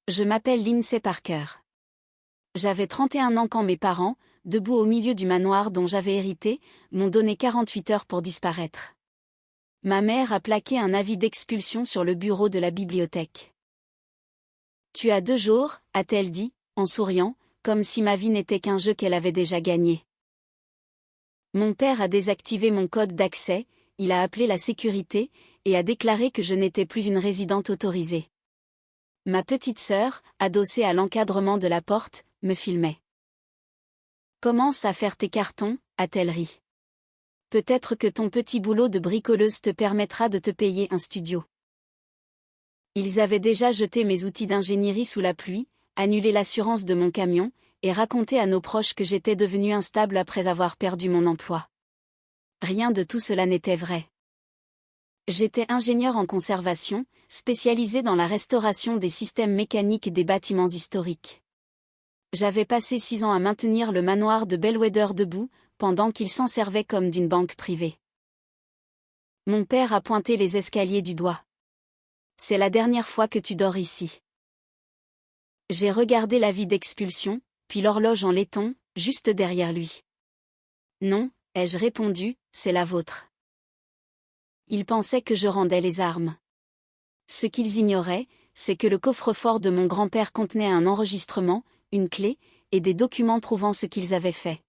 Je m'appelle Lindsay Parker. J'avais 31 ans quand mes parents, debout au milieu du manoir dont j'avais hérité, m'ont donné 48 heures pour disparaître. Ma mère a plaqué un avis d'expulsion sur le bureau de la bibliothèque. Tu as 2 jours, a-t-elle dit, en souriant, comme si ma vie n'était qu'un jeu qu'elle avait déjà gagné. Mon père a désactivé mon code d'accès, il a appelé la sécurité, et a déclaré que je n'étais plus une résidente autorisée. Ma petite sœur, adossée à l'encadrement de la porte, me filmait. Commence à faire tes cartons, a-t-elle ri. Peut-être que ton petit boulot de bricoleuse te permettra de te payer un studio. Ils avaient déjà jeté mes outils d'ingénierie sous la pluie, annulé l'assurance de mon camion, et raconté à nos proches que j'étais devenue instable après avoir perdu mon emploi. Rien de tout cela n'était vrai. J'étais ingénieur en conservation, spécialisé dans la restauration des systèmes mécaniques des bâtiments historiques. J'avais passé 6 ans à maintenir le manoir de Bellwether debout, pendant qu'il s'en servait comme d'une banque privée. Mon père a pointé les escaliers du doigt. C'est la dernière fois que tu dors ici. J'ai regardé l'avis d'expulsion, puis l'horloge en laiton, juste derrière lui. Non, ai-je répondu, c'est la vôtre. Ils pensaient que je rendais les armes. Ce qu'ils ignoraient, c'est que le coffre-fort de mon grand-père contenait un enregistrement, une clé, et des documents prouvant ce qu'ils avaient fait.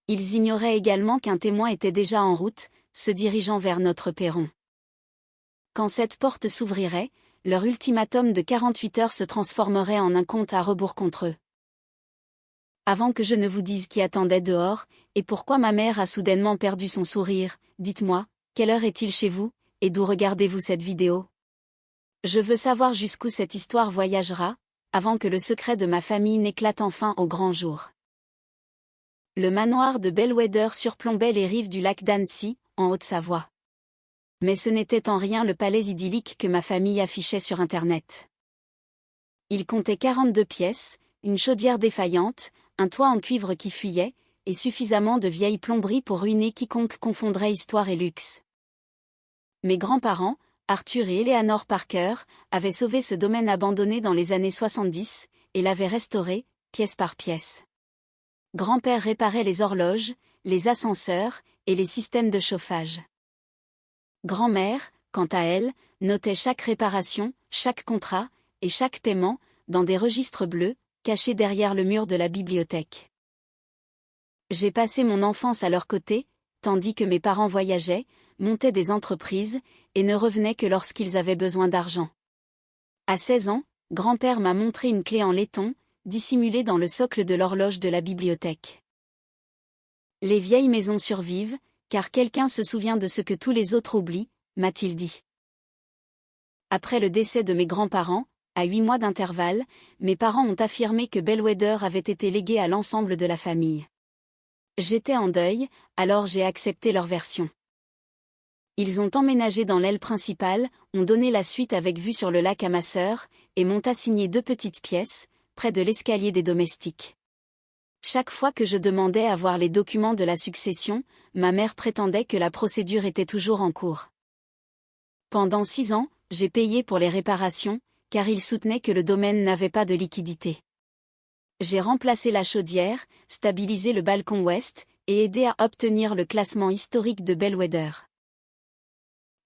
Ils ignoraient également qu'un témoin était déjà en route, se dirigeant vers notre perron. Quand cette porte s'ouvrirait, leur ultimatum de 48 heures se transformerait en un compte à rebours contre eux. Avant que je ne vous dise qui attendait dehors, et pourquoi ma mère a soudainement perdu son sourire, dites-moi, quelle heure est-il chez vous, et d'où regardez-vous cette vidéo? Je veux savoir jusqu'où cette histoire voyagera, avant que le secret de ma famille n'éclate enfin au grand jour. Le manoir de Bellwether surplombait les rives du lac d'Annecy, en Haute-Savoie. Mais ce n'était en rien le palais idyllique que ma famille affichait sur Internet. Il comptait 42 pièces, une chaudière défaillante, un toit en cuivre qui fuyait, et suffisamment de vieilles plomberies pour ruiner quiconque confondrait histoire et luxe. Mes grands-parents, Arthur et Eleanor Parker, avaient sauvé ce domaine abandonné dans les années 70, et l'avaient restauré, pièce par pièce. Grand-père réparait les horloges, les ascenseurs, et les systèmes de chauffage. Grand-mère, quant à elle, notait chaque réparation, chaque contrat, et chaque paiement, dans des registres bleus, cachés derrière le mur de la bibliothèque. J'ai passé mon enfance à leur côté, tandis que mes parents voyageaient, montaient des entreprises, et ne revenaient que lorsqu'ils avaient besoin d'argent. À 16 ans, grand-père m'a montré une clé en laiton, dissimulée dans le socle de l'horloge de la bibliothèque. Les vieilles maisons survivent, car quelqu'un se souvient de ce que tous les autres oublient, m'a-t-il dit. Après le décès de mes grands-parents, à 8 mois d'intervalle, mes parents ont affirmé que Bellwether avait été légué à l'ensemble de la famille. J'étais en deuil, alors j'ai accepté leur version. Ils ont emménagé dans l'aile principale, ont donné la suite avec vue sur le lac à ma sœur, et m'ont assigné 2 petites pièces, près de l'escalier des domestiques. Chaque fois que je demandais à voir les documents de la succession, ma mère prétendait que la procédure était toujours en cours. Pendant 6 ans, j'ai payé pour les réparations, car ils soutenaient que le domaine n'avait pas de liquidité. J'ai remplacé la chaudière, stabilisé le balcon ouest, et aidé à obtenir le classement historique de Bellwether.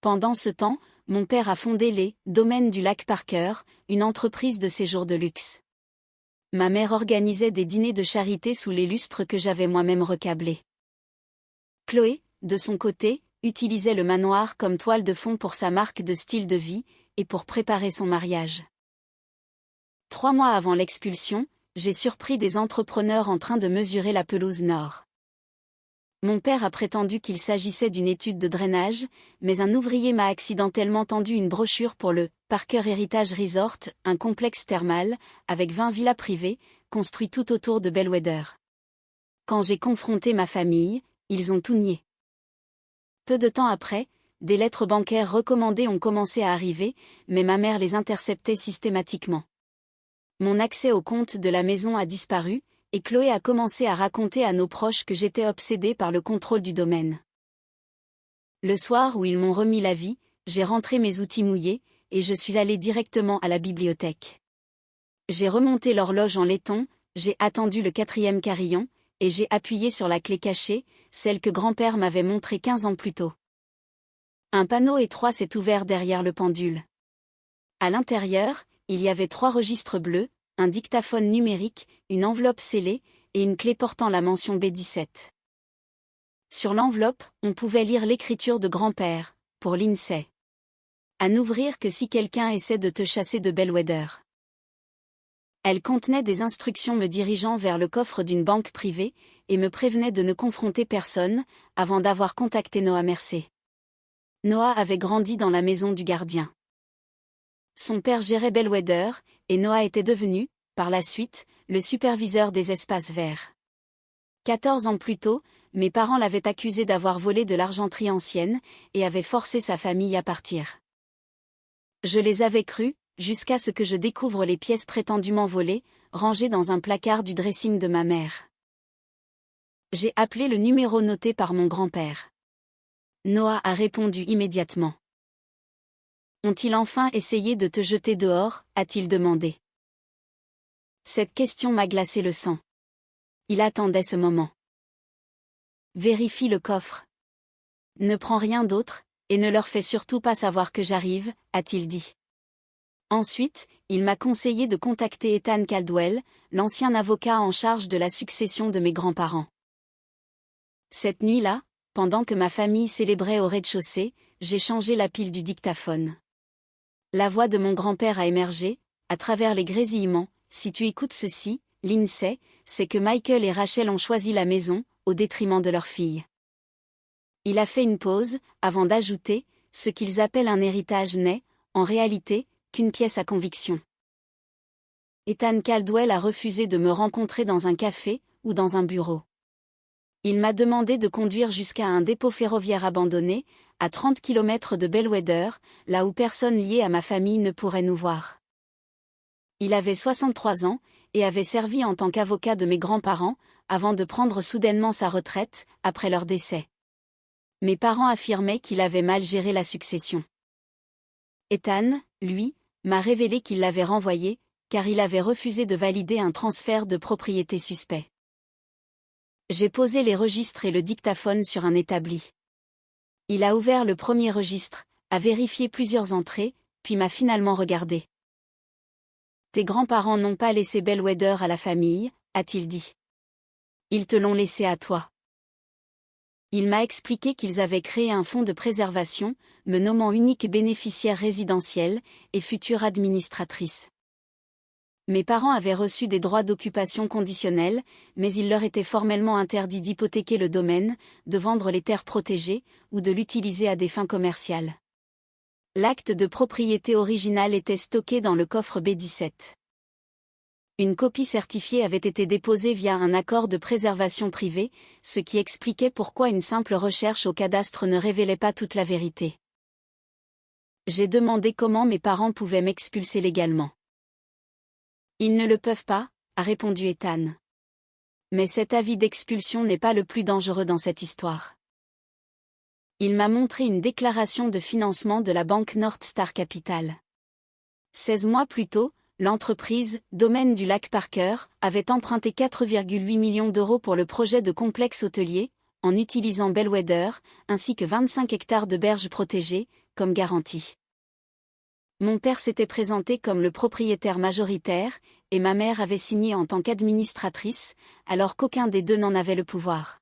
Pendant ce temps, mon père a fondé les Domaines du Lac Parker, une entreprise de séjour de luxe. Ma mère organisait des dîners de charité sous les lustres que j'avais moi-même recablés. Chloé, de son côté, utilisait le manoir comme toile de fond pour sa marque de style de vie, et pour préparer son mariage. 3 mois avant l'expulsion, j'ai surpris des entrepreneurs en train de mesurer la pelouse nord. Mon père a prétendu qu'il s'agissait d'une étude de drainage, mais un ouvrier m'a accidentellement tendu une brochure pour le Parker Heritage Resort, un complexe thermal, avec 20 villas privées, construit tout autour de Bellwether. Quand j'ai confronté ma famille, ils ont tout nié. Peu de temps après, des lettres bancaires recommandées ont commencé à arriver, mais ma mère les interceptait systématiquement. Mon accès au compte de la maison a disparu, et Chloé a commencé à raconter à nos proches que j'étais obsédée par le contrôle du domaine. Le soir où ils m'ont remis l'avis, j'ai rentré mes outils mouillés, et je suis allée directement à la bibliothèque. J'ai remonté l'horloge en laiton, j'ai attendu le 4e carillon, et j'ai appuyé sur la clé cachée, celle que grand-père m'avait montrée 15 ans plus tôt. Un panneau étroit s'est ouvert derrière le pendule. À l'intérieur, il y avait 3 registres bleus, un dictaphone numérique, une enveloppe scellée, et une clé portant la mention B17. Sur l'enveloppe, on pouvait lire l'écriture de grand-père, pour l'INSEE. À n'ouvrir que si quelqu'un essaie de te chasser de Bellwether. Elle contenait des instructions me dirigeant vers le coffre d'une banque privée, et me prévenait de ne confronter personne, avant d'avoir contacté Noah Mercer. Noah avait grandi dans la maison du gardien. Son père gérait Bellwether, et Noah était devenu, par la suite, le superviseur des espaces verts. 14 ans plus tôt, mes parents l'avaient accusé d'avoir volé de l'argenterie ancienne, et avaient forcé sa famille à partir. Je les avais crus, jusqu'à ce que je découvre les pièces prétendument volées, rangées dans un placard du dressing de ma mère. J'ai appelé le numéro noté par mon grand-père. Noah a répondu immédiatement. Ont-ils enfin essayé de te jeter dehors, a-t-il demandé. Cette question m'a glacé le sang. Il attendait ce moment. Vérifie le coffre. Ne prends rien d'autre, et ne leur fais surtout pas savoir que j'arrive, a-t-il dit. Ensuite, il m'a conseillé de contacter Ethan Caldwell, l'ancien avocat en charge de la succession de mes grands-parents. Cette nuit-là, pendant que ma famille célébrait au rez-de-chaussée, j'ai changé la pile du dictaphone. La voix de mon grand-père a émergé, à travers les grésillements. Si tu écoutes ceci, l'INSEE, c'est que Michael et Rachel ont choisi la maison, au détriment de leur fille. Il a fait une pause, avant d'ajouter, ce qu'ils appellent un héritage n'est, en réalité, qu'une pièce à conviction. Ethan Caldwell a refusé de me rencontrer dans un café, ou dans un bureau. Il m'a demandé de conduire jusqu'à un dépôt ferroviaire abandonné, à 30 km de Bellwether, là où personne lié à ma famille ne pourrait nous voir. Il avait 63 ans, et avait servi en tant qu'avocat de mes grands-parents, avant de prendre soudainement sa retraite, après leur décès. Mes parents affirmaient qu'il avait mal géré la succession. Ethan, lui, m'a révélé qu'il l'avait renvoyé, car il avait refusé de valider un transfert de propriété suspect. J'ai posé les registres et le dictaphone sur un établi. Il a ouvert le premier registre, a vérifié plusieurs entrées, puis m'a finalement regardé. Tes grands-parents n'ont pas laissé Bellwether à la famille, a-t-il dit. Ils te l'ont laissé à toi. Il m'a expliqué qu'ils avaient créé un fonds de préservation, me nommant unique bénéficiaire résidentiel, et future administratrice. Mes parents avaient reçu des droits d'occupation conditionnels, mais il leur était formellement interdit d'hypothéquer le domaine, de vendre les terres protégées, ou de l'utiliser à des fins commerciales. L'acte de propriété original était stocké dans le coffre B17. Une copie certifiée avait été déposée via un accord de préservation privée, ce qui expliquait pourquoi une simple recherche au cadastre ne révélait pas toute la vérité. J'ai demandé comment mes parents pouvaient m'expulser légalement. Ils ne le peuvent pas, a répondu Ethan. Mais cet avis d'expulsion n'est pas le plus dangereux dans cette histoire. Il m'a montré une déclaration de financement de la banque North Star Capital. 16 mois plus tôt, l'entreprise, Domaine du Lac Parker, avait emprunté 4,8 millions d'euros pour le projet de complexe hôtelier, en utilisant Bellwether, ainsi que 25 hectares de berges protégées, comme garantie. Mon père s'était présenté comme le propriétaire majoritaire, et ma mère avait signé en tant qu'administratrice, alors qu'aucun des deux n'en avait le pouvoir.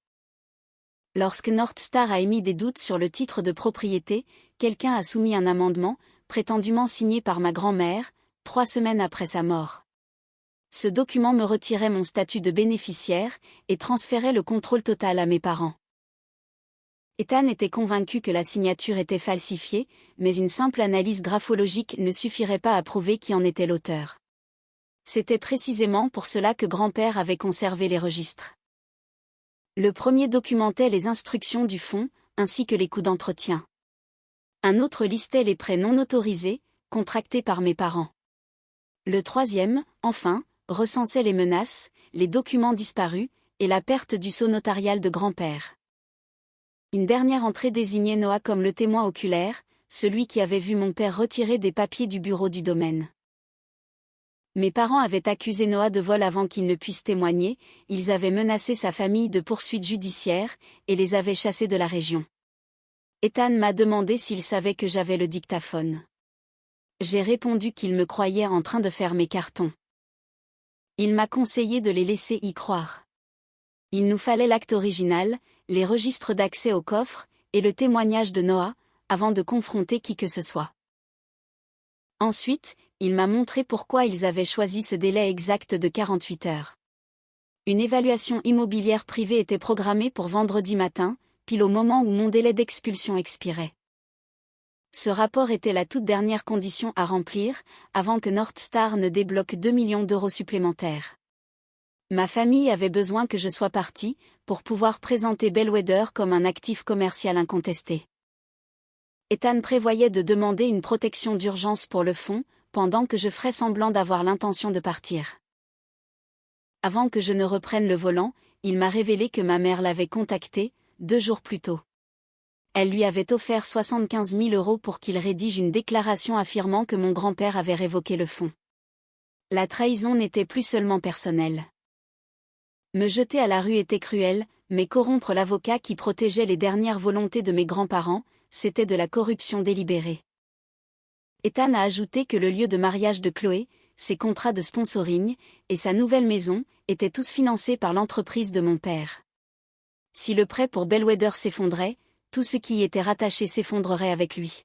Lorsque North Star a émis des doutes sur le titre de propriété, quelqu'un a soumis un amendement, prétendument signé par ma grand-mère, 3 semaines après sa mort. Ce document me retirait mon statut de bénéficiaire, et transférait le contrôle total à mes parents. Ethan était convaincu que la signature était falsifiée, mais une simple analyse graphologique ne suffirait pas à prouver qui en était l'auteur. C'était précisément pour cela que grand-père avait conservé les registres. Le premier documentait les instructions du fonds, ainsi que les coûts d'entretien. Un autre listait les prêts non autorisés, contractés par mes parents. Le troisième, enfin, recensait les menaces, les documents disparus, et la perte du sceau notarial de grand-père. Une dernière entrée désignait Noah comme le témoin oculaire, celui qui avait vu mon père retirer des papiers du bureau du domaine. Mes parents avaient accusé Noah de vol avant qu'il ne puisse témoigner, ils avaient menacé sa famille de poursuites judiciaires, et les avaient chassés de la région. Ethan m'a demandé s'il savait que j'avais le dictaphone. J'ai répondu qu'il me croyait en train de faire mes cartons. Il m'a conseillé de les laisser y croire. Il nous fallait l'acte original, les registres d'accès au coffre, et le témoignage de Noah, avant de confronter qui que ce soit. Ensuite, il m'a montré pourquoi ils avaient choisi ce délai exact de 48 heures. Une évaluation immobilière privée était programmée pour vendredi matin, pile au moment où mon délai d'expulsion expirait. Ce rapport était la toute dernière condition à remplir, avant que Northstar ne débloque 2 millions d'euros supplémentaires. Ma famille avait besoin que je sois partie, pour pouvoir présenter Bellwether comme un actif commercial incontesté. Ethan prévoyait de demander une protection d'urgence pour le fonds, pendant que je ferais semblant d'avoir l'intention de partir. Avant que je ne reprenne le volant, il m'a révélé que ma mère l'avait contacté, 2 jours plus tôt. Elle lui avait offert 75 000 euros pour qu'il rédige une déclaration affirmant que mon grand-père avait révoqué le fonds. La trahison n'était plus seulement personnelle. Me jeter à la rue était cruel, mais corrompre l'avocat qui protégeait les dernières volontés de mes grands-parents, c'était de la corruption délibérée. Ethan a ajouté que le lieu de mariage de Chloé, ses contrats de sponsoring, et sa nouvelle maison, étaient tous financés par l'entreprise de mon père. Si le prêt pour Bellwether s'effondrait, tout ce qui y était rattaché s'effondrerait avec lui.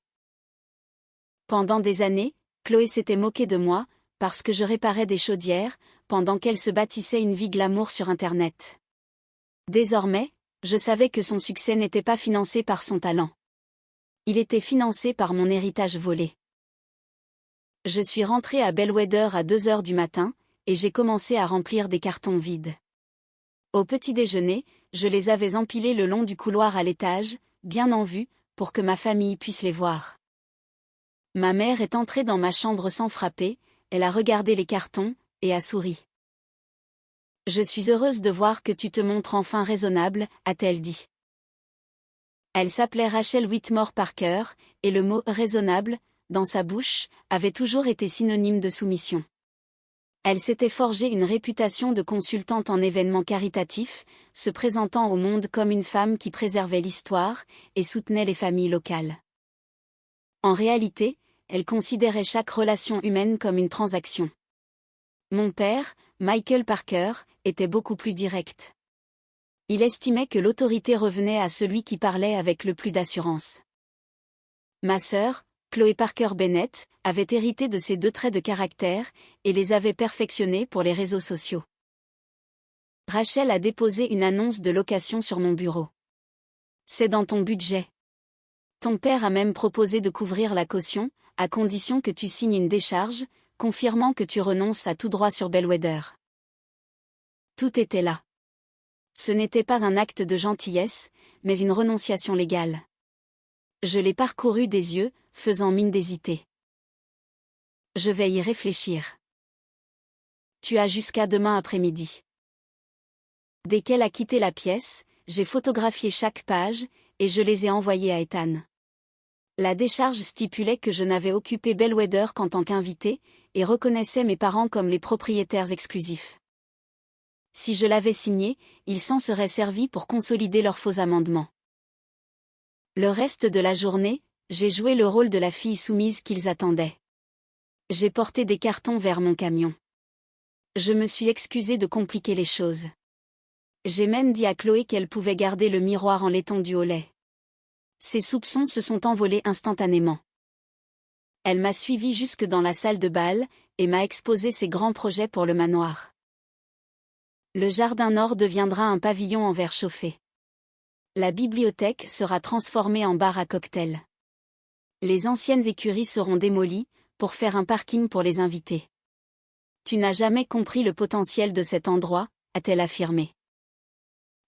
Pendant des années, Chloé s'était moquée de moi, parce que je réparais des chaudières, pendant qu'elle se bâtissait une vie glamour sur Internet. Désormais, je savais que son succès n'était pas financé par son talent. Il était financé par mon héritage volé. Je suis rentrée à Bellwether à 2 heures du matin, et j'ai commencé à remplir des cartons vides. Au petit déjeuner, je les avais empilés le long du couloir à l'étage, bien en vue, pour que ma famille puisse les voir. Ma mère est entrée dans ma chambre sans frapper, elle a regardé les cartons, et a souri. « Je suis heureuse de voir que tu te montres enfin raisonnable, a-t-elle dit. Elle s'appelait Rachel Whitmore Parker, et le mot « raisonnable », dans sa bouche, avait toujours été synonyme de soumission. Elle s'était forgé une réputation de consultante en événements caritatifs, se présentant au monde comme une femme qui préservait l'histoire, et soutenait les familles locales. En réalité, elle considérait chaque relation humaine comme une transaction. Mon père, Michael Parker, était beaucoup plus direct. Il estimait que l'autorité revenait à celui qui parlait avec le plus d'assurance. Ma sœur, Chloé Parker Bennett, avait hérité de ces 2 traits de caractère, et les avait perfectionnés pour les réseaux sociaux. Rachel a déposé une annonce de location sur mon bureau. C'est dans ton budget. Ton père a même proposé de couvrir la caution, à condition que tu signes une décharge, confirmant que tu renonces à tout droit sur Bellwether. Tout était là. Ce n'était pas un acte de gentillesse, mais une renonciation légale. Je l'ai parcouru des yeux, faisant mine d'hésiter. Je vais y réfléchir. Tu as jusqu'à demain après-midi. Dès qu'elle a quitté la pièce, j'ai photographié chaque page, et je les ai envoyées à Ethan. La décharge stipulait que je n'avais occupé Bellwether qu'en tant qu'invité, et reconnaissait mes parents comme les propriétaires exclusifs. Si je l'avais signé, ils s'en seraient servis pour consolider leurs faux amendements. Le reste de la journée, j'ai joué le rôle de la fille soumise qu'ils attendaient. J'ai porté des cartons vers mon camion. Je me suis excusée de compliquer les choses. J'ai même dit à Chloé qu'elle pouvait garder le miroir en laiton du Olay. Ses soupçons se sont envolés instantanément. Elle m'a suivi jusque dans la salle de bal, et m'a exposé ses grands projets pour le manoir. Le jardin nord deviendra un pavillon en verre chauffé. La bibliothèque sera transformée en bar à cocktails. Les anciennes écuries seront démolies, pour faire un parking pour les invités. Tu n'as jamais compris le potentiel de cet endroit, a-t-elle affirmé.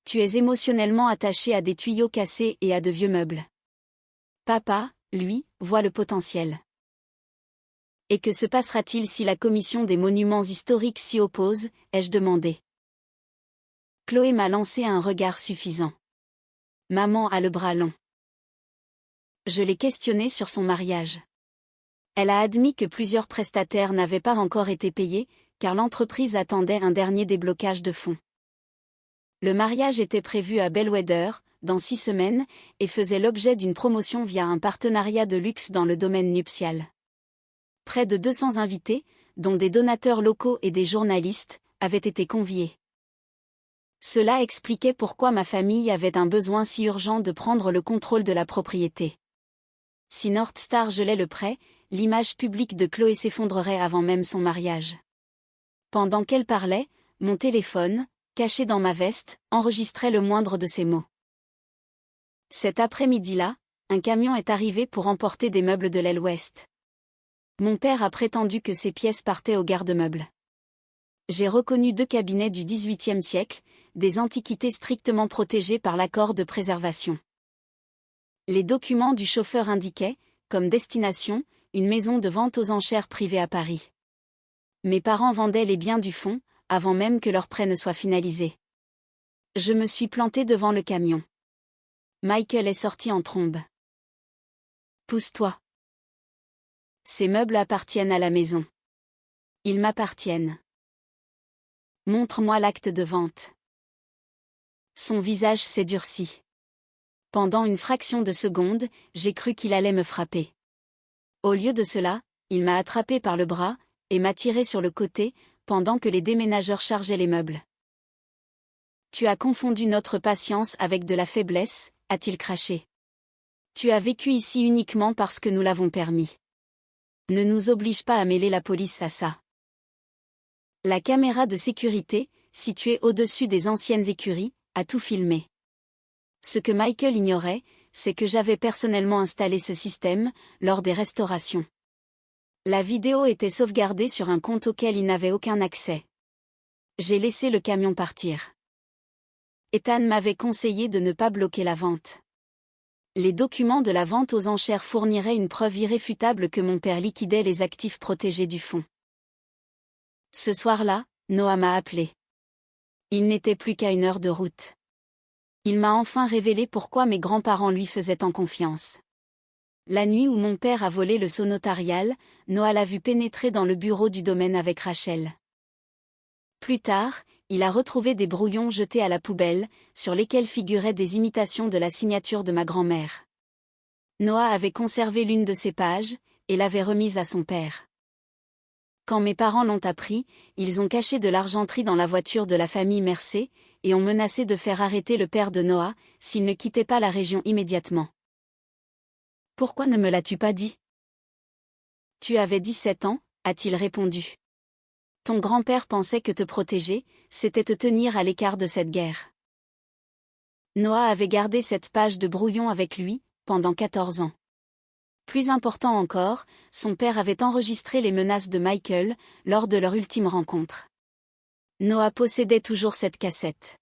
Tu es émotionnellement attaché à des tuyaux cassés et à de vieux meubles. Papa, lui, voit le potentiel. Et que se passera-t-il si la commission des monuments historiques s'y oppose, ai-je demandé. Chloé m'a lancé un regard suffisant. Maman a le bras long. Je l'ai questionnée sur son mariage. Elle a admis que plusieurs prestataires n'avaient pas encore été payés, car l'entreprise attendait un dernier déblocage de fonds. Le mariage était prévu à Bellwether, dans 6 semaines, et faisait l'objet d'une promotion via un partenariat de luxe dans le domaine nuptial. Près de 200 invités, dont des donateurs locaux et des journalistes, avaient été conviés. Cela expliquait pourquoi ma famille avait un besoin si urgent de prendre le contrôle de la propriété. Si Northstar gelait le prêt, l'image publique de Chloé s'effondrerait avant même son mariage. Pendant qu'elle parlait, mon téléphone, caché dans ma veste, enregistrait le moindre de ses mots. Cet après-midi-là, un camion est arrivé pour emporter des meubles de l'aile ouest. Mon père a prétendu que ces pièces partaient au garde-meubles. J'ai reconnu 2 cabinets du XVIIIe siècle, des antiquités strictement protégées par l'accord de préservation. Les documents du chauffeur indiquaient, comme destination, une maison de vente aux enchères privée à Paris. Mes parents vendaient les biens du fonds, avant même que leur prêt ne soit finalisé. Je me suis planté devant le camion. Michael est sorti en trombe. Pousse-toi. Ces meubles appartiennent à la maison. Ils m'appartiennent. Montre-moi l'acte de vente. Son visage s'est durci. Pendant une fraction de seconde, j'ai cru qu'il allait me frapper. Au lieu de cela, il m'a attrapé par le bras, et m'a tiré sur le côté, pendant que les déménageurs chargeaient les meubles. Tu as confondu notre patience avec de la faiblesse, a-t-il craché. Tu as vécu ici uniquement parce que nous l'avons permis. Ne nous oblige pas à mêler la police à ça. La caméra de sécurité, située au-dessus des anciennes écuries, a tout filmé. Ce que Michael ignorait, c'est que j'avais personnellement installé ce système, lors des restaurations. La vidéo était sauvegardée sur un compte auquel il n'avait aucun accès. J'ai laissé le camion partir. Ethan m'avait conseillé de ne pas bloquer la vente. Les documents de la vente aux enchères fourniraient une preuve irréfutable que mon père liquidait les actifs protégés du fonds. Ce soir-là, Noah m'a appelé. Il n'était plus qu'à 1 heure de route. Il m'a enfin révélé pourquoi mes grands-parents lui faisaient tant confiance. La nuit où mon père a volé le sceau notarial, Noah l'a vu pénétrer dans le bureau du domaine avec Rachel. Plus tard, il a retrouvé des brouillons jetés à la poubelle, sur lesquels figuraient des imitations de la signature de ma grand-mère. Noah avait conservé l'une de ces pages, et l'avait remise à son père. Quand mes parents l'ont appris, ils ont caché de l'argenterie dans la voiture de la famille Mercé, et ont menacé de faire arrêter le père de Noah, s'il ne quittait pas la région immédiatement. Pourquoi ne me l'as-tu pas dit? Tu avais 17 ans, a-t-il répondu. Ton grand-père pensait que te protéger, c'était te tenir à l'écart de cette guerre. Noah avait gardé cette page de brouillon avec lui, pendant 14 ans. Plus important encore, son père avait enregistré les menaces de Michael, lors de leur ultime rencontre. Noah possédait toujours cette cassette.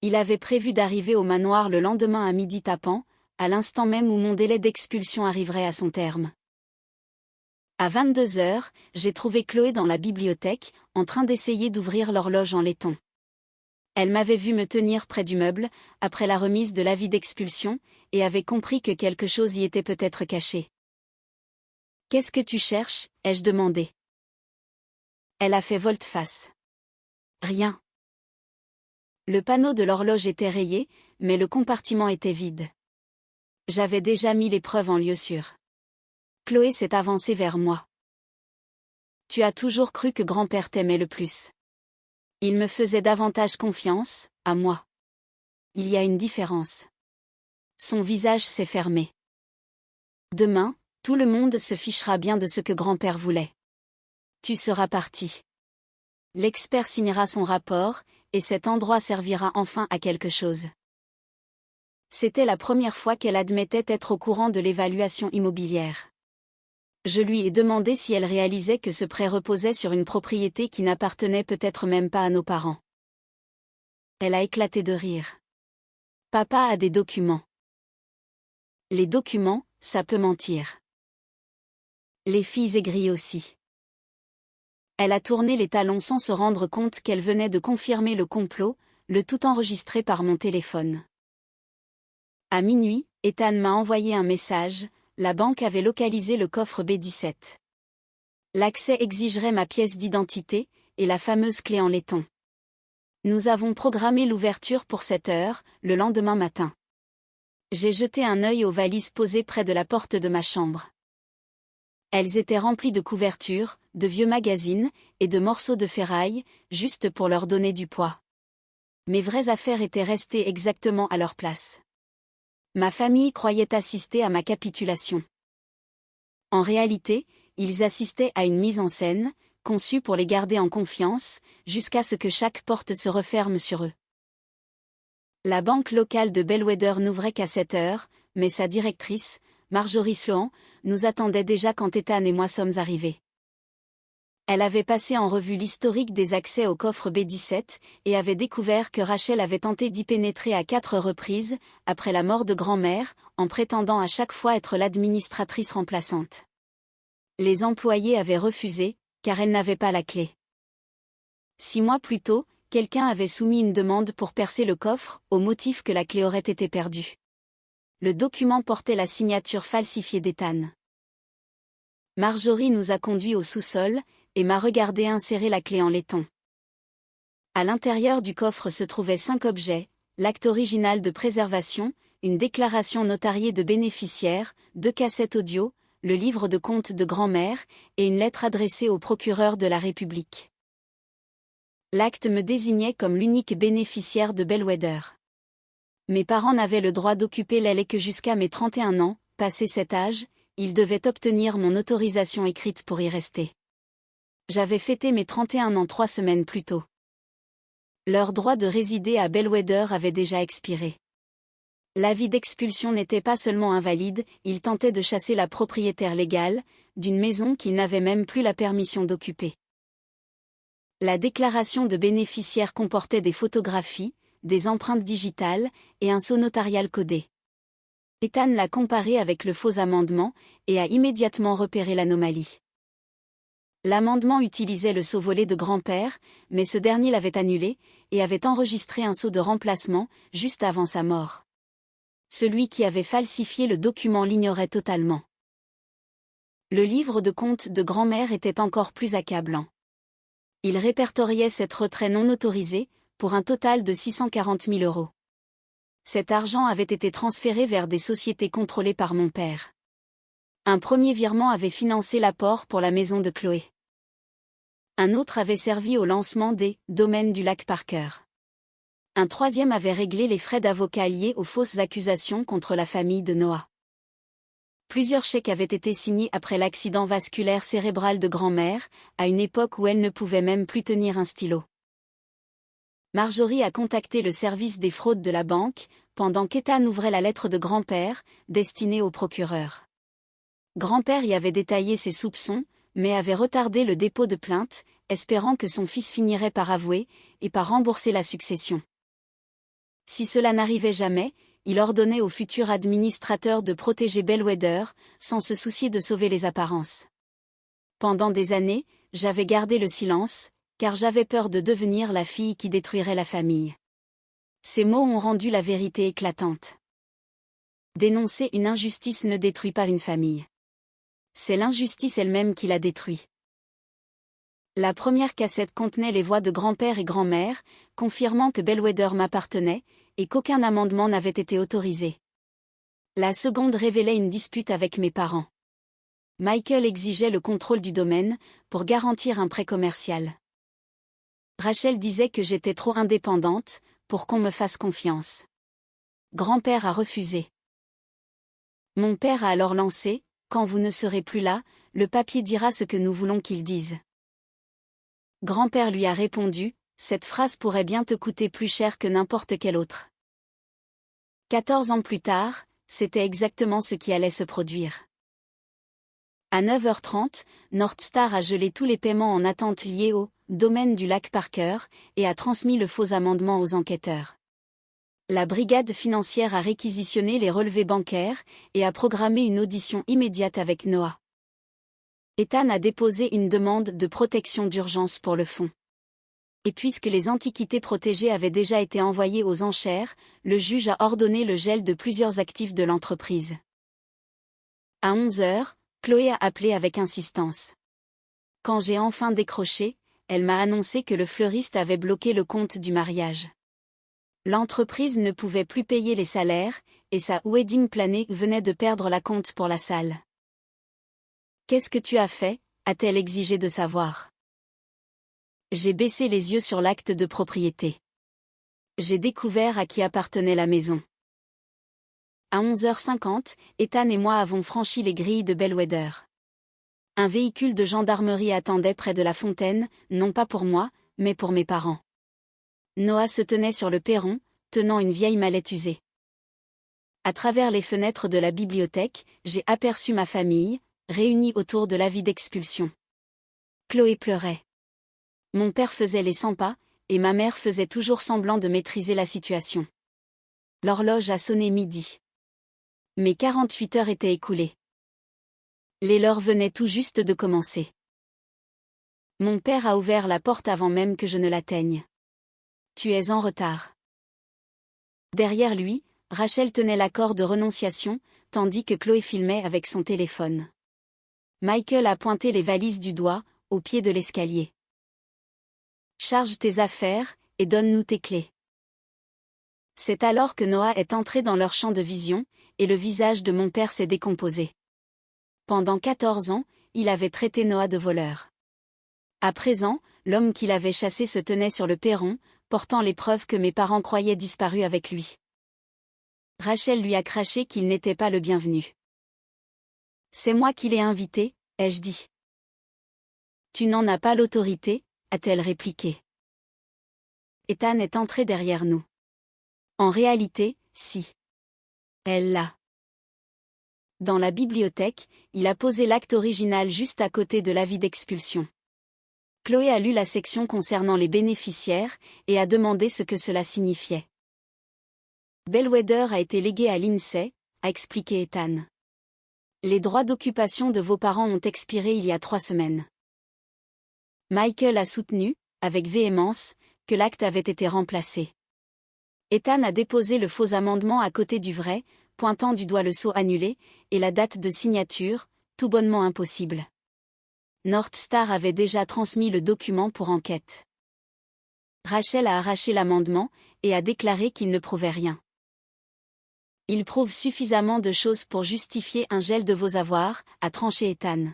Il avait prévu d'arriver au manoir le lendemain à midi tapant, à l'instant même où mon délai d'expulsion arriverait à son terme. À 22 heures, j'ai trouvé Chloé dans la bibliothèque, en train d'essayer d'ouvrir l'horloge en laiton. Elle m'avait vu me tenir près du meuble, après la remise de l'avis d'expulsion, et avait compris que quelque chose y était peut-être caché. « Qu'est-ce que tu cherches ?» ai-je demandé. Elle a fait volte-face. « Rien. » Le panneau de l'horloge était rayé, mais le compartiment était vide. J'avais déjà mis les preuves en lieu sûr. Chloé s'est avancée vers moi. Tu as toujours cru que grand-père t'aimait le plus. Il me faisait davantage confiance, à moi. Il y a une différence. Son visage s'est fermé. Demain, tout le monde se fichera bien de ce que grand-père voulait. Tu seras parti. L'expert signera son rapport, et cet endroit servira enfin à quelque chose. C'était la première fois qu'elle admettait être au courant de l'évaluation immobilière. Je lui ai demandé si elle réalisait que ce prêt reposait sur une propriété qui n'appartenait peut-être même pas à nos parents. Elle a éclaté de rire. Papa a des documents. Les documents, ça peut mentir. Les filles aigries aussi. Elle a tourné les talons sans se rendre compte qu'elle venait de confirmer le complot, le tout enregistré par mon téléphone. À minuit, Ethan m'a envoyé un message, la banque avait localisé le coffre B17. L'accès exigerait ma pièce d'identité, et la fameuse clé en laiton. Nous avons programmé l'ouverture pour 7 heures, le lendemain matin. J'ai jeté un œil aux valises posées près de la porte de ma chambre. Elles étaient remplies de couvertures, de vieux magazines, et de morceaux de ferraille, juste pour leur donner du poids. Mes vraies affaires étaient restées exactement à leur place. Ma famille croyait assister à ma capitulation. En réalité, ils assistaient à une mise en scène, conçue pour les garder en confiance, jusqu'à ce que chaque porte se referme sur eux. La banque locale de Bellwether n'ouvrait qu'à 7 heures, mais sa directrice, Marjorie Sloan, nous attendait déjà quand Ethan et moi sommes arrivés. Elle avait passé en revue l'historique des accès au coffre B17 et avait découvert que Rachel avait tenté d'y pénétrer à 4 reprises, après la mort de grand-mère, en prétendant à chaque fois être l'administratrice remplaçante. Les employés avaient refusé, car elle n'avait pas la clé. 6 mois plus tôt, quelqu'un avait soumis une demande pour percer le coffre, au motif que la clé aurait été perdue. Le document portait la signature falsifiée d'Ethan. Marjorie nous a conduits au sous-sol, et m'a regardé insérer la clé en laiton. À l'intérieur du coffre se trouvaient 5 objets, l'acte original de préservation, une déclaration notariée de bénéficiaire, 2 cassettes audio, le livre de compte de grand-mère, et une lettre adressée au procureur de la République. L'acte me désignait comme l'unique bénéficiaire de Bellwether. Mes parents n'avaient le droit d'occuper l'aile et que jusqu'à mes 31 ans, passé cet âge, ils devaient obtenir mon autorisation écrite pour y rester. J'avais fêté mes 31 ans 3 semaines plus tôt. Leur droit de résider à Bellwether avait déjà expiré. L'avis d'expulsion n'était pas seulement invalide, ils tentaient de chasser la propriétaire légale, d'une maison qu'ils n'avaient même plus la permission d'occuper. La déclaration de bénéficiaire comportait des photographies, des empreintes digitales, et un sceau notarial codé. Ethan l'a comparé avec le faux amendement, et a immédiatement repéré l'anomalie. L'amendement utilisait le sceau volé de grand-père, mais ce dernier l'avait annulé, et avait enregistré un sceau de remplacement, juste avant sa mort. Celui qui avait falsifié le document l'ignorait totalement. Le livre de compte de grand-mère était encore plus accablant. Il répertoriait cette retrait non autorisée, pour un total de 640 000 €. Cet argent avait été transféré vers des sociétés contrôlées par mon père. Un premier virement avait financé l'apport pour la maison de Chloé. Un autre avait servi au lancement des domaines du lac Parker. Un troisième avait réglé les frais d'avocat liés aux fausses accusations contre la famille de Noah. Plusieurs chèques avaient été signés après l'accident vasculaire cérébral de grand-mère, à une époque où elle ne pouvait même plus tenir un stylo. Marjorie a contacté le service des fraudes de la banque, pendant qu'Ethan ouvrait la lettre de grand-père, destinée au procureur. Grand-père y avait détaillé ses soupçons, mais avait retardé le dépôt de plainte, espérant que son fils finirait par avouer, et par rembourser la succession. Si cela n'arrivait jamais, il ordonnait au futur administrateur de protéger Bellwether, sans se soucier de sauver les apparences. Pendant des années, j'avais gardé le silence, car j'avais peur de devenir la fille qui détruirait la famille. Ces mots ont rendu la vérité éclatante. Dénoncer une injustice ne détruit pas une famille. C'est l'injustice elle-même qui la détruit. La première cassette contenait les voix de grand-père et grand-mère, confirmant que Bellwether m'appartenait, et qu'aucun amendement n'avait été autorisé. La seconde révélait une dispute avec mes parents. Michael exigeait le contrôle du domaine, pour garantir un prêt commercial. Rachel disait que j'étais trop indépendante, pour qu'on me fasse confiance. Grand-père a refusé. Mon père a alors lancé: quand vous ne serez plus là, le papier dira ce que nous voulons qu'il dise. Grand-père lui a répondu: cette phrase pourrait bien te coûter plus cher que n'importe quelle autre. 14 ans plus tard, c'était exactement ce qui allait se produire. À 9h30, Northstar a gelé tous les paiements en attente liés au domaine du lac Parker et a transmis le faux amendement aux enquêteurs. La brigade financière a réquisitionné les relevés bancaires et a programmé une audition immédiate avec Noah. Ethan a déposé une demande de protection d'urgence pour le fonds. Et puisque les antiquités protégées avaient déjà été envoyées aux enchères, le juge a ordonné le gel de plusieurs actifs de l'entreprise. À 11 heures, Chloé a appelé avec insistance. Quand j'ai enfin décroché, elle m'a annoncé que le fleuriste avait bloqué le compte du mariage. L'entreprise ne pouvait plus payer les salaires, et sa wedding planning venait de perdre la compte pour la salle. Qu'est-ce que tu as fait ? A-t-elle exigé de savoir. J'ai baissé les yeux sur l'acte de propriété. J'ai découvert à qui appartenait la maison. À 11h50, Ethan et moi avons franchi les grilles de Bellwether. Un véhicule de gendarmerie attendait près de la fontaine, non pas pour moi, mais pour mes parents. Noah se tenait sur le perron, tenant une vieille mallette usée. À travers les fenêtres de la bibliothèque, j'ai aperçu ma famille, réunie autour de l'avis d'expulsion. Chloé pleurait. Mon père faisait les 100 pas, et ma mère faisait toujours semblant de maîtriser la situation. L'horloge a sonné midi. Mes 48 heures étaient écoulées. Les leurs venaient tout juste de commencer. Mon père a ouvert la porte avant même que je ne l'atteigne. Tu es en retard. Derrière lui, Rachel tenait l'accord de renonciation, tandis que Chloé filmait avec son téléphone. Michael a pointé les valises du doigt, au pied de l'escalier. Charge tes affaires, et donne-nous tes clés. C'est alors que Noah est entré dans leur champ de vision, et le visage de mon père s'est décomposé. Pendant 14 ans, il avait traité Noah de voleur. À présent, l'homme qui l'avait chassé se tenait sur le perron, portant les preuves que mes parents croyaient disparues avec lui. Rachel lui a craché qu'il n'était pas le bienvenu. C'est moi qui l'ai invité, ai-je dit. Tu n'en as pas l'autorité, a-t-elle répliqué. Ethan est entré derrière nous. En réalité, si. Elle l'a. Dans la bibliothèque, il a posé l'acte original juste à côté de l'avis d'expulsion. Chloé a lu la section concernant les bénéficiaires, et a demandé ce que cela signifiait. Bellwether a été légué à l'INSEE, a expliqué Ethan. Les droits d'occupation de vos parents ont expiré il y a 3 semaines. Michael a soutenu, avec véhémence, que l'acte avait été remplacé. Ethan a déposé le faux amendement à côté du vrai, pointant du doigt le sceau annulé, et la date de signature, tout bonnement impossible. North Star avait déjà transmis le document pour enquête. Rachel a arraché l'amendement, et a déclaré qu'il ne prouvait rien. Il prouve suffisamment de choses pour justifier un gel de vos avoirs, a tranché Ethan.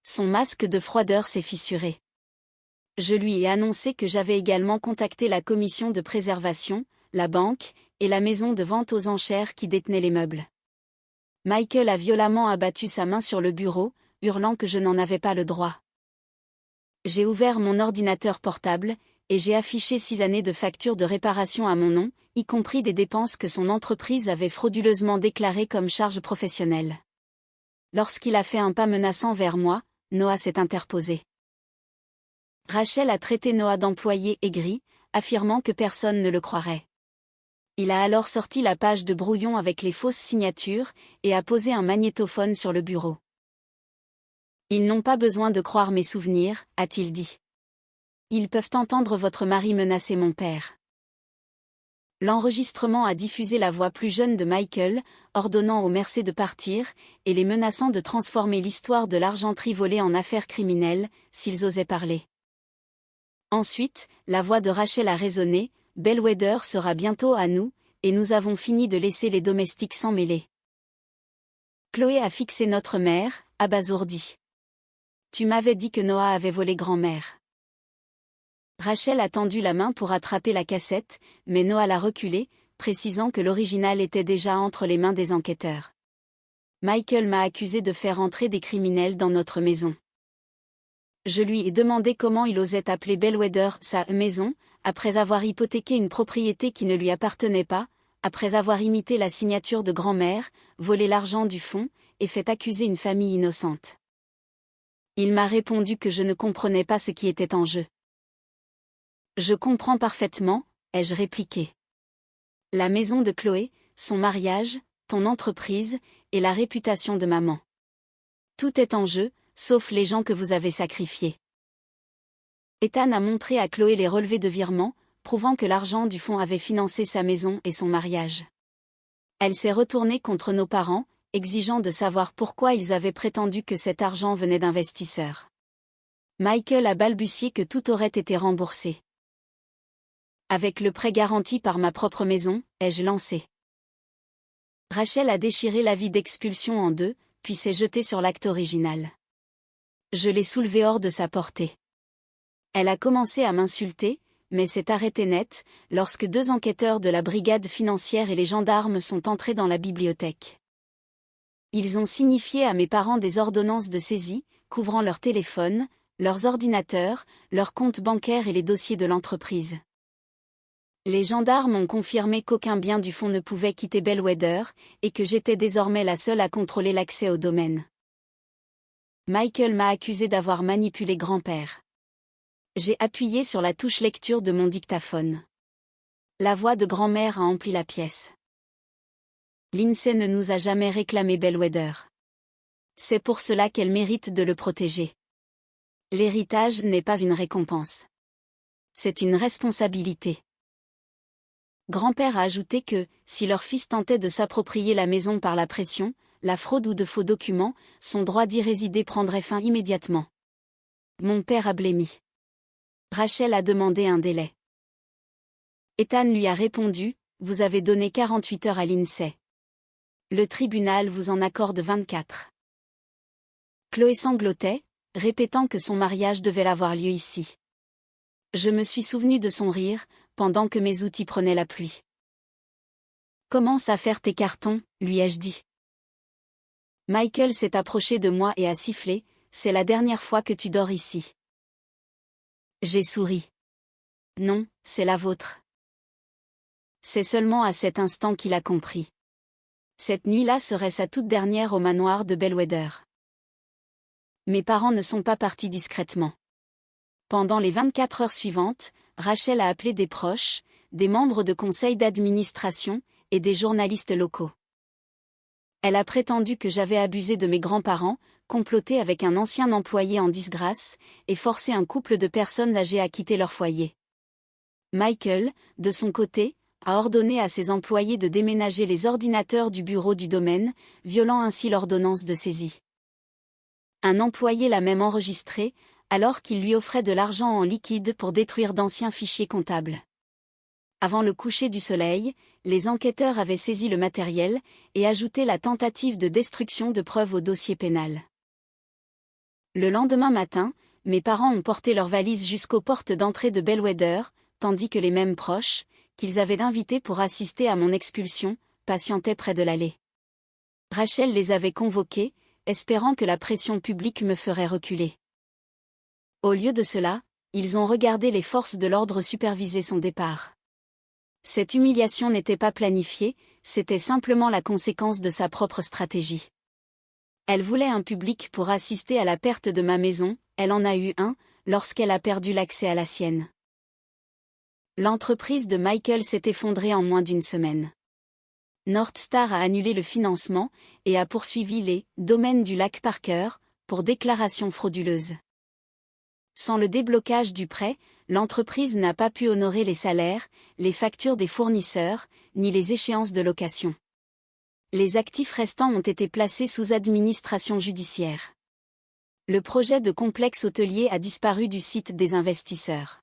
Son masque de froideur s'est fissuré. Je lui ai annoncé que j'avais également contacté la commission de préservation, la banque, et la maison de vente aux enchères qui détenait les meubles. Michael a violemment abattu sa main sur le bureau, hurlant que je n'en avais pas le droit. J'ai ouvert mon ordinateur portable, et j'ai affiché 6 années de factures de réparation à mon nom, y compris des dépenses que son entreprise avait frauduleusement déclarées comme charges professionnelles. Lorsqu'il a fait un pas menaçant vers moi, Noah s'est interposé. Rachel a traité Noah d'employé aigri, affirmant que personne ne le croirait. Il a alors sorti la page de brouillon avec les fausses signatures, et a posé un magnétophone sur le bureau. Ils n'ont pas besoin de croire mes souvenirs, a-t-il dit. Ils peuvent entendre votre mari menacer mon père. L'enregistrement a diffusé la voix plus jeune de Michael, ordonnant aux Mercé de partir, et les menaçant de transformer l'histoire de l'argenterie volée en affaire criminelle, s'ils osaient parler. Ensuite, la voix de Rachel a résonné, Bellwether sera bientôt à nous, et nous avons fini de laisser les domestiques s'en mêler. Chloé a fixé notre mère, abasourdie. Tu m'avais dit que Noah avait volé grand-mère. Rachel a tendu la main pour attraper la cassette, mais Noah l'a reculée, précisant que l'original était déjà entre les mains des enquêteurs. Michael m'a accusé de faire entrer des criminels dans notre maison. Je lui ai demandé comment il osait appeler Bellwether sa maison, après avoir hypothéqué une propriété qui ne lui appartenait pas, après avoir imité la signature de grand-mère, volé l'argent du fonds, et fait accuser une famille innocente. Il m'a répondu que je ne comprenais pas ce qui était en jeu. Je comprends parfaitement, ai-je répliqué. La maison de Chloé, son mariage, ton entreprise, et la réputation de maman. Tout est en jeu, sauf les gens que vous avez sacrifiés. Ethan a montré à Chloé les relevés de virement, prouvant que l'argent du fonds avait financé sa maison et son mariage. Elle s'est retournée contre nos parents, exigeant de savoir pourquoi ils avaient prétendu que cet argent venait d'investisseurs. Michael a balbutié que tout aurait été remboursé. Avec le prêt garanti par ma propre maison, ai-je lancé. Rachel a déchiré l'avis d'expulsion en deux, puis s'est jetée sur l'acte original. Je l'ai soulevé hors de sa portée. Elle a commencé à m'insulter, mais s'est arrêtée net, lorsque 2 enquêteurs de la brigade financière et les gendarmes sont entrés dans la bibliothèque. Ils ont signifié à mes parents des ordonnances de saisie, couvrant leur téléphone, leurs ordinateurs, leurs comptes bancaires et les dossiers de l'entreprise. Les gendarmes ont confirmé qu'aucun bien du fonds ne pouvait quitter Bellwether, et que j'étais désormais la seule à contrôler l'accès au domaine. Michael m'a accusé d'avoir manipulé grand-père. J'ai appuyé sur la touche lecture de mon dictaphone. La voix de grand-mère a empli la pièce. Lindsay ne nous a jamais réclamé Bellwether. C'est pour cela qu'elle mérite de le protéger. L'héritage n'est pas une récompense. C'est une responsabilité. Grand-père a ajouté que, si leur fils tentait de s'approprier la maison par la pression, la fraude ou de faux documents, son droit d'y résider prendrait fin immédiatement. Mon père a blêmi. Rachel a demandé un délai. Ethan lui a répondu, vous avez donné 48 heures à Lindsay. Le tribunal vous en accorde 24. Chloé sanglotait, répétant que son mariage devait avoir lieu ici. Je me suis souvenu de son rire, pendant que mes outils prenaient la pluie. Commence à faire tes cartons, lui ai-je dit. Michael s'est approché de moi et a sifflé, c'est la dernière fois que tu dors ici. J'ai souri. Non, c'est la vôtre. C'est seulement à cet instant qu'il a compris. Cette nuit-là serait sa toute dernière au manoir de Bellwether. Mes parents ne sont pas partis discrètement. Pendant les 24 heures suivantes, Rachel a appelé des proches, des membres de conseils d'administration, et des journalistes locaux. Elle a prétendu que j'avais abusé de mes grands-parents, comploté avec un ancien employé en disgrâce, et forcé un couple de personnes âgées à quitter leur foyer. Michael, de son côté, a ordonné à ses employés de déménager les ordinateurs du bureau du domaine, violant ainsi l'ordonnance de saisie. Un employé l'a même enregistré, alors qu'il lui offrait de l'argent en liquide pour détruire d'anciens fichiers comptables. Avant le coucher du soleil, les enquêteurs avaient saisi le matériel et ajouté la tentative de destruction de preuves au dossier pénal. Le lendemain matin, mes parents ont porté leurs valises jusqu'aux portes d'entrée de Bellwether, tandis que les mêmes proches, qu'ils avaient invités pour assister à mon expulsion, patientaient près de l'allée. Rachel les avait convoqués, espérant que la pression publique me ferait reculer. Au lieu de cela, ils ont regardé les forces de l'ordre superviser son départ. Cette humiliation n'était pas planifiée, c'était simplement la conséquence de sa propre stratégie. Elle voulait un public pour assister à la perte de ma maison, elle en a eu un, lorsqu'elle a perdu l'accès à la sienne. L'entreprise de Michael s'est effondrée en moins d'une semaine. Northstar a annulé le financement, et a poursuivi les « domaines du lac Parker » pour déclaration frauduleuse. Sans le déblocage du prêt, l'entreprise n'a pas pu honorer les salaires, les factures des fournisseurs, ni les échéances de location. Les actifs restants ont été placés sous administration judiciaire. Le projet de complexe hôtelier a disparu du site des investisseurs.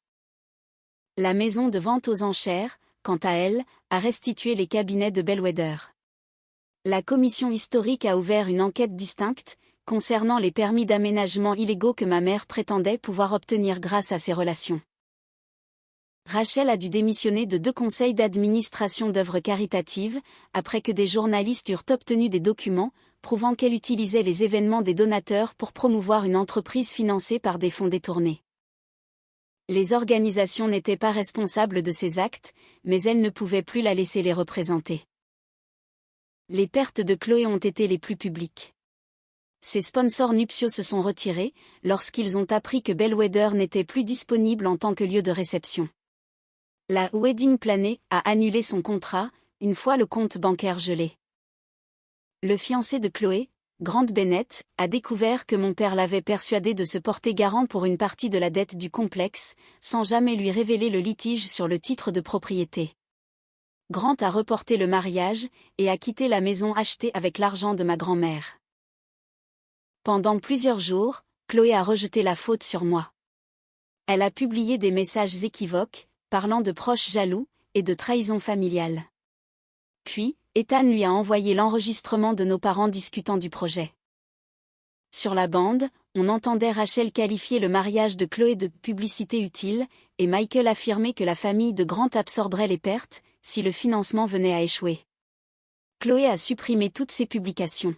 La maison de vente aux enchères, quant à elle, a restitué les cabinets de Bellwether. La commission historique a ouvert une enquête distincte, concernant les permis d'aménagement illégaux que ma mère prétendait pouvoir obtenir grâce à ses relations. Rachel a dû démissionner de 2 conseils d'administration d'œuvres caritatives, après que des journalistes eurent obtenu des documents, prouvant qu'elle utilisait les événements des donateurs pour promouvoir une entreprise financée par des fonds détournés. Les organisations n'étaient pas responsables de ces actes, mais elles ne pouvaient plus la laisser les représenter. Les pertes de Chloé ont été les plus publiques. Ses sponsors nuptiaux se sont retirés, lorsqu'ils ont appris que Bellwether n'était plus disponible en tant que lieu de réception. La Wedding Planner a annulé son contrat, une fois le compte bancaire gelé. Le fiancé de Chloé, Grant Bennett, a découvert que mon père l'avait persuadé de se porter garant pour une partie de la dette du complexe, sans jamais lui révéler le litige sur le titre de propriété. Grant a reporté le mariage et a quitté la maison achetée avec l'argent de ma grand-mère. Pendant plusieurs jours, Chloé a rejeté la faute sur moi. Elle a publié des messages équivoques, parlant de proches jaloux et de trahison familiale. Puis, Ethan lui a envoyé l'enregistrement de nos parents discutant du projet. Sur la bande, on entendait Rachel qualifier le mariage de Chloé de publicité utile, et Michael affirmer que la famille de Grant absorberait les pertes si le financement venait à échouer. Chloé a supprimé toutes ces publications.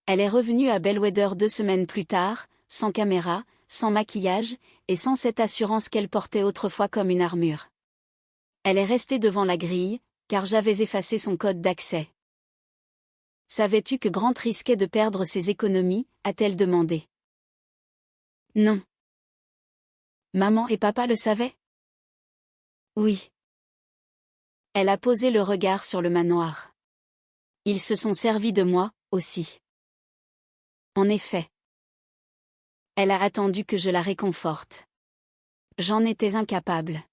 Elle est revenue à Bellwether 2 semaines plus tard, sans caméra, sans maquillage, et sans cette assurance qu'elle portait autrefois comme une armure. Elle est restée devant la grille, car j'avais effacé son code d'accès. Savais-tu que Grant risquait de perdre ses économies, a-t-elle demandé. Non. Maman et papa le savaient? Oui. Elle a posé le regard sur le manoir. Ils se sont servis de moi, aussi. En effet. Elle a attendu que je la réconforte. J'en étais incapable.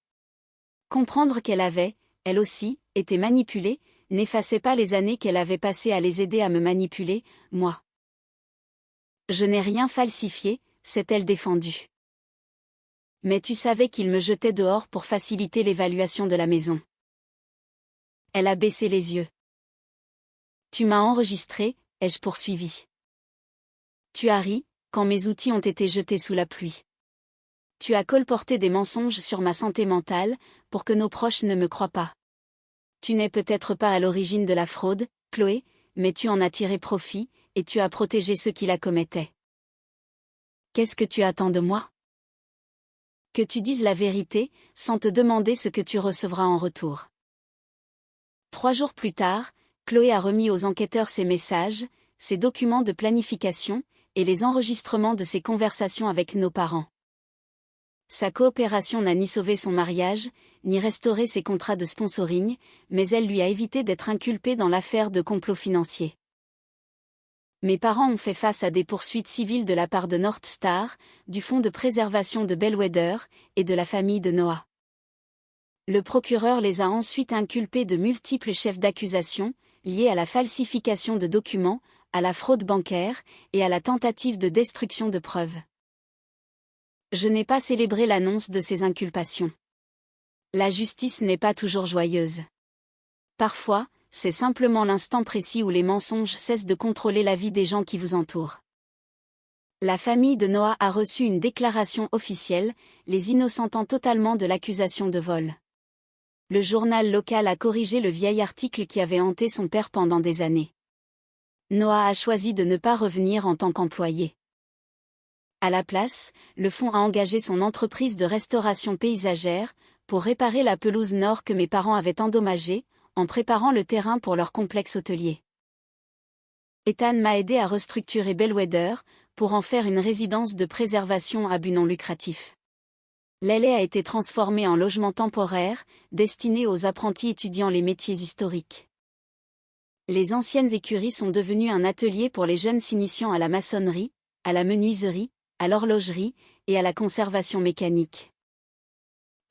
Comprendre qu'elle avait, elle aussi, été manipulée, n'effaçait pas les années qu'elle avait passées à les aider à me manipuler, moi. Je n'ai rien falsifié, s'est-elle défendue. Mais tu savais qu'il me jetait dehors pour faciliter l'évaluation de la maison. Elle a baissé les yeux. Tu m'as enregistré, ai-je poursuivi. Tu as ri, quand mes outils ont été jetés sous la pluie. Tu as colporté des mensonges sur ma santé mentale, pour que nos proches ne me croient pas. Tu n'es peut-être pas à l'origine de la fraude, Chloé, mais tu en as tiré profit, et tu as protégé ceux qui la commettaient. Qu'est-ce que tu attends de moi? Que tu dises la vérité, sans te demander ce que tu recevras en retour. 3 jours plus tard, Chloé a remis aux enquêteurs ses messages, ses documents de planification, et les enregistrements de ses conversations avec nos parents. Sa coopération n'a ni sauvé son mariage, ni restauré ses contrats de sponsoring, mais elle lui a évité d'être inculpée dans l'affaire de complot financier. Mes parents ont fait face à des poursuites civiles de la part de North Star, du Fonds de préservation de Bellwether, et de la famille de Noah. Le procureur les a ensuite inculpés de multiples chefs d'accusation, liés à la falsification de documents, à la fraude bancaire, et à la tentative de destruction de preuves. Je n'ai pas célébré l'annonce de ces inculpations. La justice n'est pas toujours joyeuse. Parfois, c'est simplement l'instant précis où les mensonges cessent de contrôler la vie des gens qui vous entourent. La famille de Noah a reçu une déclaration officielle, les innocentant totalement de l'accusation de vol. Le journal local a corrigé le vieil article qui avait hanté son père pendant des années. Noah a choisi de ne pas revenir en tant qu'employé. À la place, le fonds a engagé son entreprise de restauration paysagère pour réparer la pelouse nord que mes parents avaient endommagée, en préparant le terrain pour leur complexe hôtelier. Ethan m'a aidé à restructurer Bellwether, pour en faire une résidence de préservation à but non lucratif. L'allée a été transformée en logement temporaire, destiné aux apprentis étudiant les métiers historiques. Les anciennes écuries sont devenues un atelier pour les jeunes s'initiant à la maçonnerie, à la menuiserie, à l'horlogerie, et à la conservation mécanique.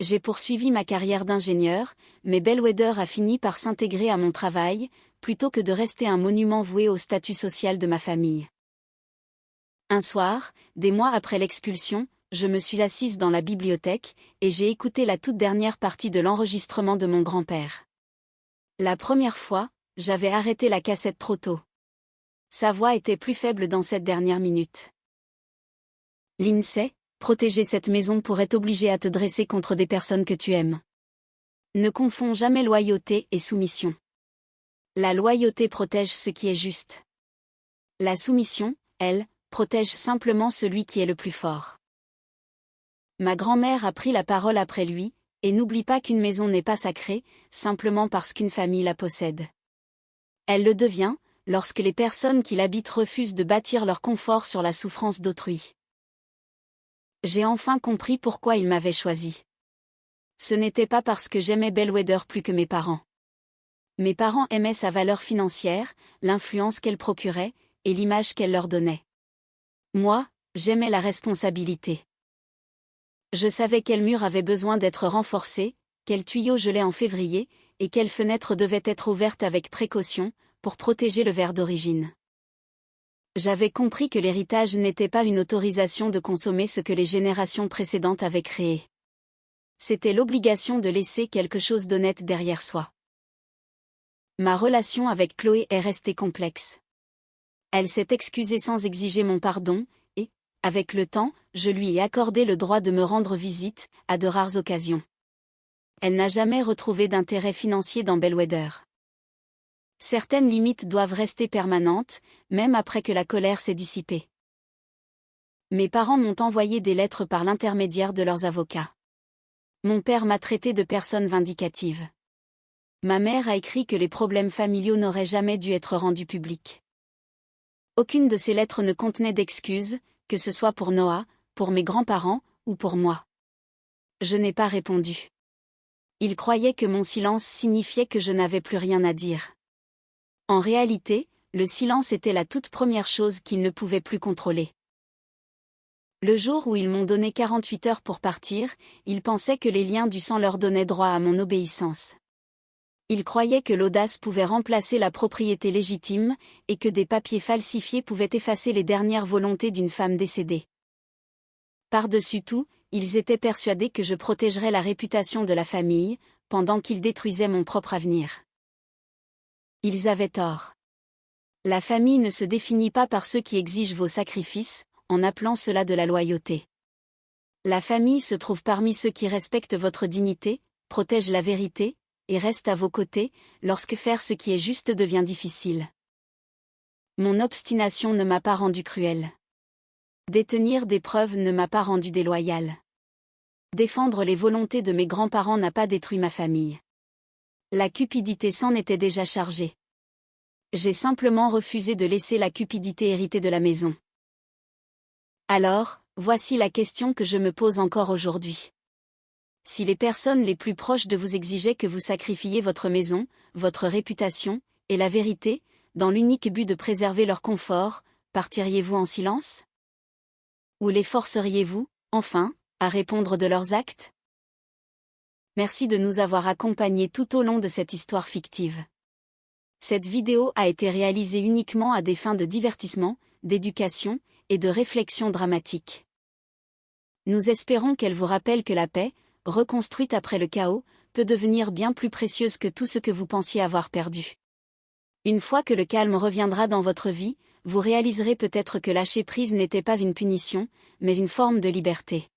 J'ai poursuivi ma carrière d'ingénieur, mais Bellwether a fini par s'intégrer à mon travail, plutôt que de rester un monument voué au statut social de ma famille. Un soir, des mois après l'expulsion, je me suis assise dans la bibliothèque, et j'ai écouté la toute dernière partie de l'enregistrement de mon grand-père. La première fois, j'avais arrêté la cassette trop tôt. Sa voix était plus faible dans cette dernière minute. Lindsay, protéger cette maison pourrait t'obliger à te dresser contre des personnes que tu aimes. Ne confonds jamais loyauté et soumission. La loyauté protège ce qui est juste. La soumission, elle, protège simplement celui qui est le plus fort. Ma grand-mère a pris la parole après lui, et n'oublie pas qu'une maison n'est pas sacrée, simplement parce qu'une famille la possède. Elle le devient, lorsque les personnes qui l'habitent refusent de bâtir leur confort sur la souffrance d'autrui. J'ai enfin compris pourquoi il m'avait choisi. Ce n'était pas parce que j'aimais Bellwether plus que mes parents. Mes parents aimaient sa valeur financière, l'influence qu'elle procurait, et l'image qu'elle leur donnait. Moi, j'aimais la responsabilité. Je savais quel mur avait besoin d'être renforcé, quel tuyau gelait en février, et quelle fenêtre devait être ouverte avec précaution, pour protéger le verre d'origine. J'avais compris que l'héritage n'était pas une autorisation de consommer ce que les générations précédentes avaient créé. C'était l'obligation de laisser quelque chose d'honnête derrière soi. Ma relation avec Chloé est restée complexe. Elle s'est excusée sans exiger mon pardon, et, avec le temps, je lui ai accordé le droit de me rendre visite, à de rares occasions. Elle n'a jamais retrouvé d'intérêt financier dans Bellwether. Certaines limites doivent rester permanentes, même après que la colère s'est dissipée. Mes parents m'ont envoyé des lettres par l'intermédiaire de leurs avocats. Mon père m'a traité de personne vindicative. Ma mère a écrit que les problèmes familiaux n'auraient jamais dû être rendus publics. Aucune de ces lettres ne contenait d'excuses, que ce soit pour Noah, pour mes grands-parents, ou pour moi. Je n'ai pas répondu. Ils croyaient que mon silence signifiait que je n'avais plus rien à dire. En réalité, le silence était la toute première chose qu'ils ne pouvaient plus contrôler. Le jour où ils m'ont donné 48 heures pour partir, ils pensaient que les liens du sang leur donnaient droit à mon obéissance. Ils croyaient que l'audace pouvait remplacer la propriété légitime, et que des papiers falsifiés pouvaient effacer les dernières volontés d'une femme décédée. Par-dessus tout, ils étaient persuadés que je protégerais la réputation de la famille, pendant qu'ils détruisaient mon propre avenir. Ils avaient tort. La famille ne se définit pas par ceux qui exigent vos sacrifices, en appelant cela de la loyauté. La famille se trouve parmi ceux qui respectent votre dignité, protègent la vérité, et restent à vos côtés, lorsque faire ce qui est juste devient difficile. Mon obstination ne m'a pas rendu cruel. Détenir des preuves ne m'a pas rendu déloyal. Défendre les volontés de mes grands-parents n'a pas détruit ma famille. La cupidité s'en était déjà chargée. J'ai simplement refusé de laisser la cupidité hériter de la maison. Alors, voici la question que je me pose encore aujourd'hui. Si les personnes les plus proches de vous exigeaient que vous sacrifiiez votre maison, votre réputation, et la vérité, dans l'unique but de préserver leur confort, partiriez-vous en silence? Ou les forceriez-vous, enfin, à répondre de leurs actes? Merci de nous avoir accompagnés tout au long de cette histoire fictive. Cette vidéo a été réalisée uniquement à des fins de divertissement, d'éducation, et de réflexion dramatique. Nous espérons qu'elle vous rappelle que la paix, reconstruite après le chaos, peut devenir bien plus précieuse que tout ce que vous pensiez avoir perdu. Une fois que le calme reviendra dans votre vie, vous réaliserez peut-être que lâcher prise n'était pas une punition, mais une forme de liberté.